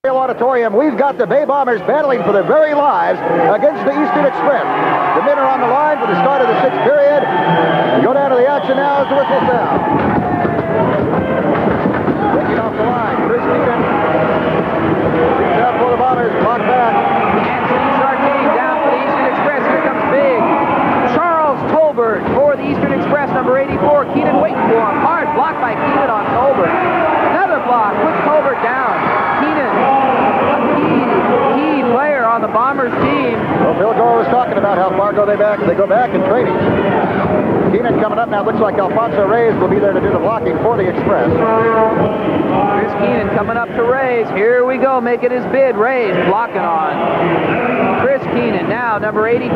Auditorium, we've got the Bay Bombers battling for their very lives against the Eastern Express. The men are on the line for the start of the 6th period. We go down to the action now as the whistle sounds. Taking off the line, Chris Keenan. Reads out for the Bombers, clock back. And Steve Sartain down for the Eastern Express. Here comes big Charles Tolbert for the Eastern Express, number 84. Keenan waiting for him. Hard block by Keenan on Tolbert. Another block puts Tolbert down. Keenan, a key player on the Bombers team. Well, Bill Gore was talking about how far go they back. They go back in training. Keenan coming up now. Looks like Alfonso Reyes will be there to do the blocking for the Express. Here's Keenan coming up to Reyes. Here we go, making his bid. Reyes blocking on Chris Keenan. Now, number 82.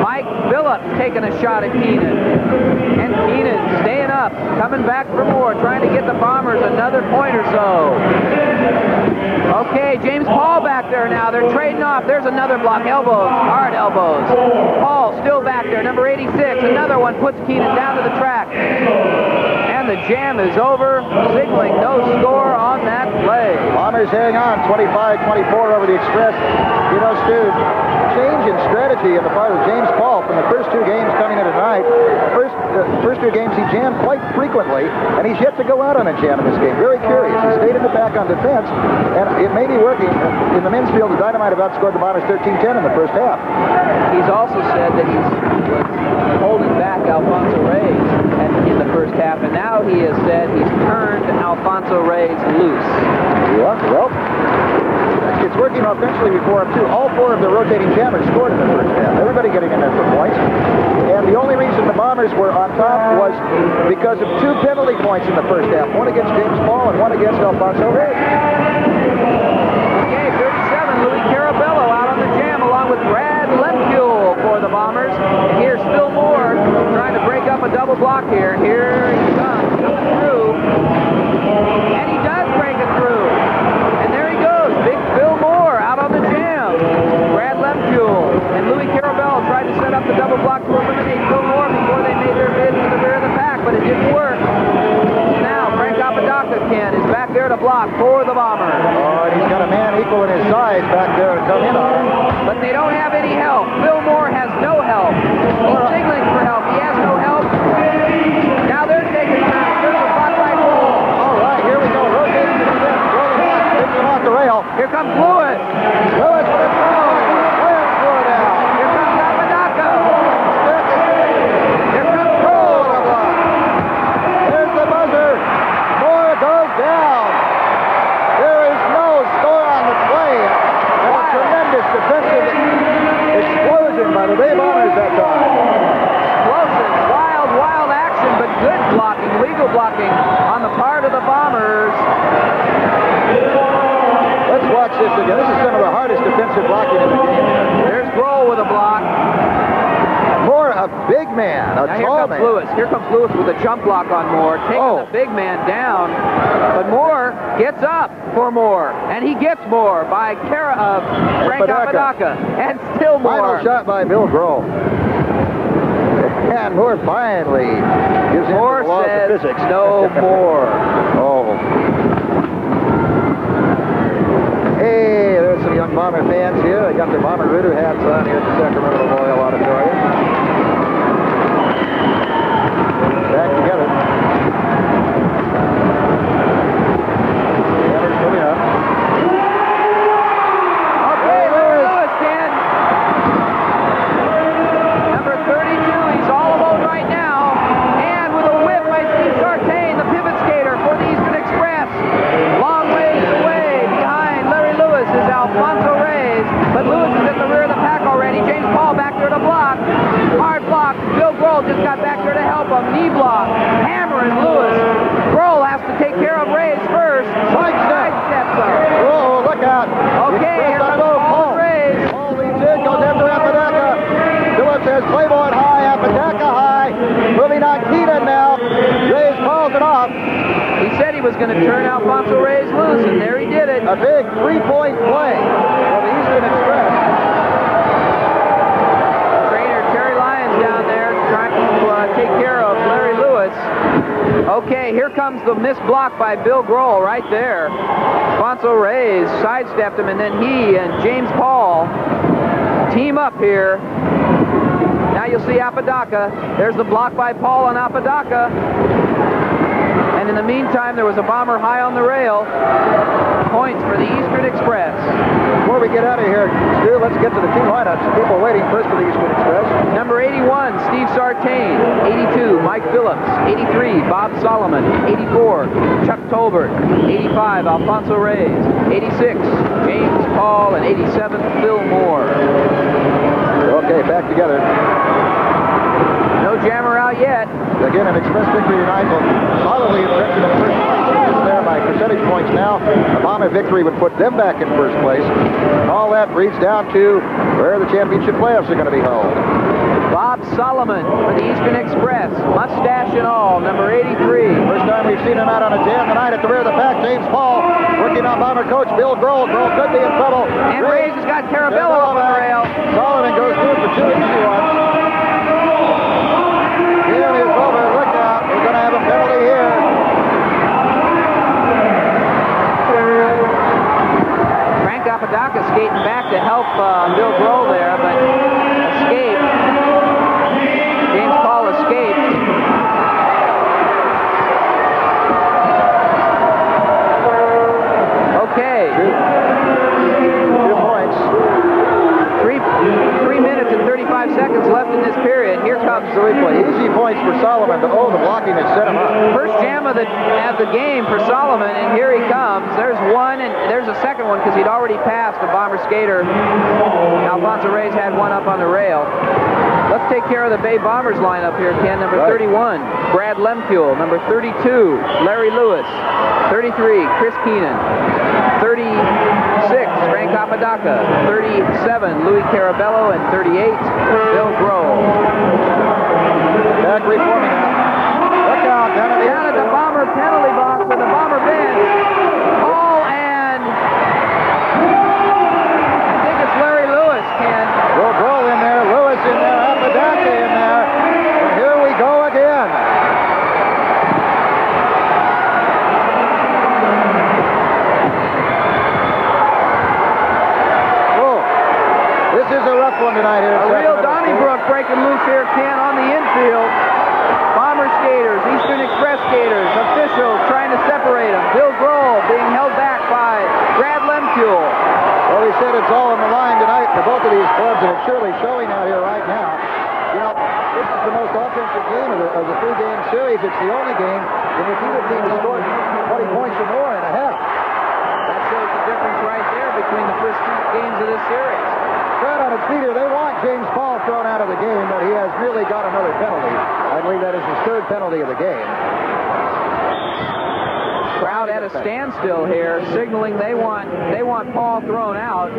Mike Phillips taking a shot at Keenan. And Keenan staying up, coming back for more, trying to get the Bombers another point or so. Okay, James Paul back there now. They're trading off. There's another block. Elbows, hard elbows. Paul still back there, number 86. Another one puts Keenan down to the track. And the jam is over, signaling no score on that play. Bombers hang on, 25-24 over the Express. You know, Stu, change in strategy on the part of James Paul from the first two games coming in tonight. First two games he jammed quite frequently, and he's yet to go out on a jam in this game. Very curious. He stayed in the back on defense, and it may be working. In the men's field, the Dynamite have outscored the Bombers 13-10 in the first half. He's also said that he's holding back Alfonso Reyes in the first half, and now he has said he's turned Alfonso Reyes loose. Yeah, well, it's working offensively before him, too. All four of the rotating jammers scored in the first half. Everybody getting in there for points. And the only reason the Bombers were on top was because of two penalty points in the first half. One against James Paul and one against Alfonso Reyes. Okay, 37, Louis Carabello out on the jam along with Brad Lemkuhl for the Bombers. And here's Phil Moore trying to break up a double block here. Here he comes, coming through. And he does break it through. And there he goes, big Phil Moore out on the jam. Brad Lemkuhl and Louis Carabello tried to set up the double block to eliminate Phil Moore before they made their bid to the rear of the pack, but it didn't work. Now Frank Apodaca is back there to block for the Bombers. Oh, and he's got a man equal in his size back there to come in on him. But they don't have any help. Phil Moore has no help. He's signaling for help. He has no help. Now they're taking time. There's a block right roll. All right, here we go. Rotating to the left. Throw the block. Takes him off the rail. Here comes Lewis. Lewis with a throw. Slams through it out. Here comes Apodaca. Here comes Cole on the block. There's the buzzer. Moore goes down. There is no score on the play. And a tremendous defensive explosion by the Bay Bombers that time. Explosive, wild action, but good blocking, legal blocking on the part of the Bombers. Let's watch this again. This is some of the hardest defensive blocking in the game. There's Grohl with a block. Moore, a big man, a Now here tall comes man. Lewis. Here comes Lewis with a jump block on Moore, taking the big man down. But Moore gets up for Moore, and he gets Moore by Frank Apodaca. And still Moore. Final shot by Bill Grohl. And Moore finally gives in to the laws of physics. No more. Oh. Hey, there's some young Bomber fans here. They got their Bomber Ritter hats on here at the Sacramento Memorial Auditorium. Back together. Hammers coming up. Okay, Lewis, Ken. Number 32, he's all alone right now. And with a whip by Steve Sartain, the pivot skater for the Eastern Express. Long ways away behind Larry Lewis is Alfonso Reyes. But Lewis is at the rear of the pack already. James Paul back there to block. Hard block. Bill Grohl just got back there to help him. Knee block. Hammering Lewis. Grohl has to take care of Reyes first. Sidesteps him. Whoa, look out. Okay, here comes Paul Reyes. Paul leads in, goes after Apodaca. Phillips has Claiborne high, Apodaca high. Moving on Keenan now. Reyes calls it off. He said he was going to turn Alfonso Reyes loose, and there he did it. A big three-point play for the Eastern Express. Trainer Terry Lyons down there trying to take care of Larry Lewis. Okay, here comes the missed block by Bill Grohl right there. Alfonso Reyes sidestepped him, and then he and James Paul team up here. Now you'll see Apodaca. There's the block by Paul on Apodaca. And in the meantime, there was a bomber high on the rail. Points for the Eastern Express. Before we get out of here, Stu, let's get to the team lineups. People waiting first for the Eastern Express. Number 81, Steve Sartain. 82, Mike Phillips. 83, Bob Solomon. 84, Chuck Tolbert. 85, Alfonso Reyes. 86, James Paul. And 87, Phil Moore. Okay, back together. No jammer out yet. Again, an Express victory tonight will solidly entrench in first place. It's there by percentage points now. A Bomber victory would put them back in first place. And all that breeds down to where the championship playoffs are going to be held. Bob Solomon for the Eastern Express. Mustache and all, number 83. First time we've seen him out on a jam tonight at the rear of the pack. James Paul working on Bomber coach Bill Grohl. Grohl could be in trouble. And Reyes has got Carabello up on the rail. Solomon goes through for two easy ones. Jam is over. Look out. We're going to have a penalty here. Frank Apodaca skating back to help Bill Grohl there, but escaped. James Paul escaped. Okay. 2 points. 3 minutes and 35 seconds left in this period. Here comes the replay. Easy points for Solomon, but the blocking has set him up. First jam of the game for Solomon, and here he comes. There's one, and there's a second one because he'd already passed the Bomber skater. Alfonso Reyes had one up on the rail. Let's take care of the Bay Bombers lineup here, Ken. Number 31, Brad Lemkuhl. Number 32, Larry Lewis. 33, Chris Keenan. 36, Frank Apodaca. 37, Louis Carabello. And 38, Bill Grohl. Back reforming now. Look out, down at the Bomber penalty box with the Bomber bench. Paul and I think it's Larry Lewis, Ken. Bill Grohl in there, Lewis in there, Apodaca in there. And here we go again. This is a rough one tonight here. A real Donnybrook breaking loose here, Ken, on the infield. Bomber skaters, Eastern Express skaters, officials trying to separate them. Bill Grohl being held back by Brad Lemkuhl. Well, we said it's all on the line tonight for both of these clubs, and it's surely showing out here right now. You know, this is the most offensive game of the three-game series. It's the only game in which either team has scored 20 points or more in a half. That shows the difference right there between the first two games of this series. Right on its feet here. They want James Paul thrown out of the game, but he has merely got another penalty. I believe that is his third penalty of the game. Crowd at a standstill here, signaling they want Paul thrown out.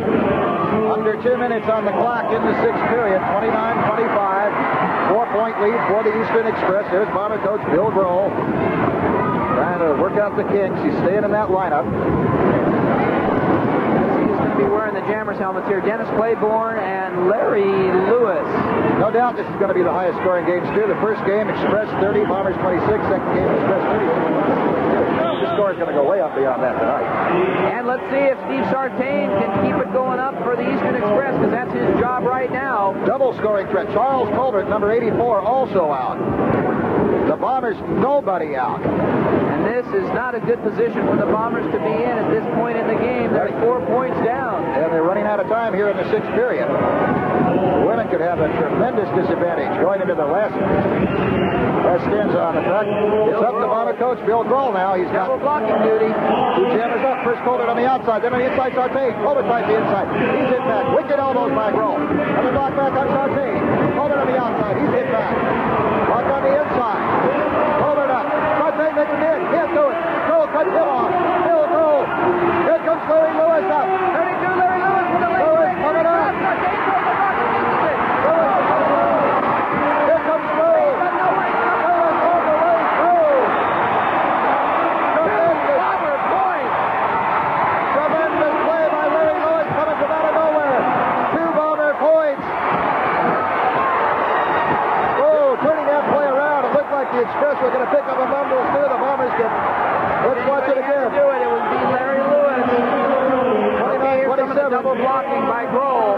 Under 2 minutes on the clock in the sixth period, 29-25. 4-point lead for the Eastern Express. There's Bomber coach Bill Grohl trying to work out the kinks. He's staying in that lineup. Be wearing the Jammers helmets here. Dennis Claiborne and Larry Lewis. No doubt this is going to be the highest scoring game, Stu. The first game, Express 30, Bombers 26. Second game, Express 30. The score is going to go way up beyond that tonight. And let's see if Steve Sartain can keep it going up for the Eastern Express, because that's his job right now. Double scoring threat. Charles Colbert, number 84, also out. The Bombers, nobody out. And this is not a good position for the Bombers to be in at this point in the game. They're 4 points down. And they're running out of time here in the sixth period. The women could have a tremendous disadvantage going into the last stanza on the track. It's up to Bomber coach Bill Grohl now. He's got double blocking duty. Two jammers up. First Colbert on the outside, then on the inside Sartain. Colbert tries the inside. He's hit back. Wicked elbows by Grohl. And the block back on Sartain. Colbert on the outside. He's hit back. Block on the inside. Colbert up. Sartain makes a hit. Can't do it. Grohl cuts him off. Bill Grohl. Here comes Larry Lewis up. 32 Larry Lewis with the late Lewis coming up. Here comes Grohl. Lewis all the way through. Tremendous play by Larry Lewis coming from out of nowhere. 2 Bomber points. Express were going to pick up a bundle too. The Bombers get. Let's watch it again. Do it. It would be Larry Lewis. 29-27. Double blocking by Grohl.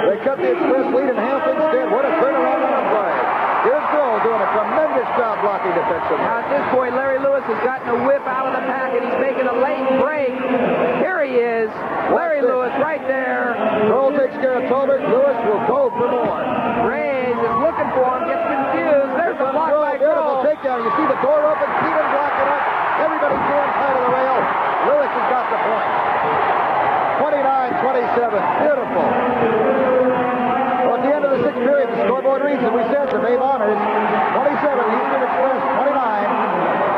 They cut the Express lead in half instead. What a turnaround on the play. Here's Grohl doing a tremendous job blocking defensively. Now at this point, Larry Lewis has gotten a whip out of the pack, and he's making a late break. Here he is. Larry Lewis right there. Grohl takes care of Tolbert. Lewis will go for more. Reyes is looking for him, gets confused. There's the block by Beautiful Grohl. takedown. You see the door open, Keenan blocking up. Everybody's going side of the rail. Lewis has got the point. 29-27. Beautiful. Well, at the end of the sixth period, the scoreboard reads, as we said, the Bay Bombers 27, Eastern Express 29.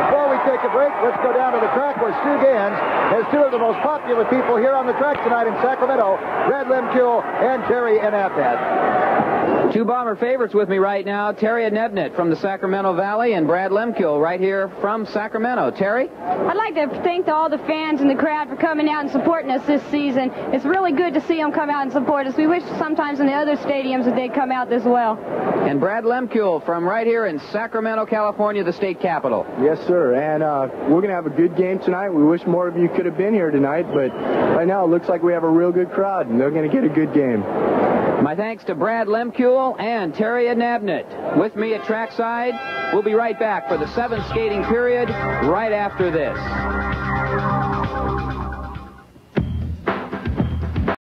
Before we take a break, let's go down to the track where Stu Gans has two of the most popular people here on the track tonight in Sacramento, Brad Lemke and Terry Anabnet. Two Bomber favorites with me right now, Terry Anabnet from the Sacramento Valley and Brad Lemke right here from Sacramento. Terry? I'd like to thank all the fans in the crowd for coming out and supporting us this season. It's really good to see them come out and support us. We wish sometimes in the other stadiums that they'd come out as well. And Brad Lemke from right here in Sacramento, California, the state capital. Yes, sir. And we're going to have a good game tonight. We wish more of you could have been here tonight, but right now it looks like we have a real good crowd, and they're going to get a good game. My thanks to Brad Lemke and Terry Anabnet. With me at trackside, we'll be right back for the seventh skating period right after this.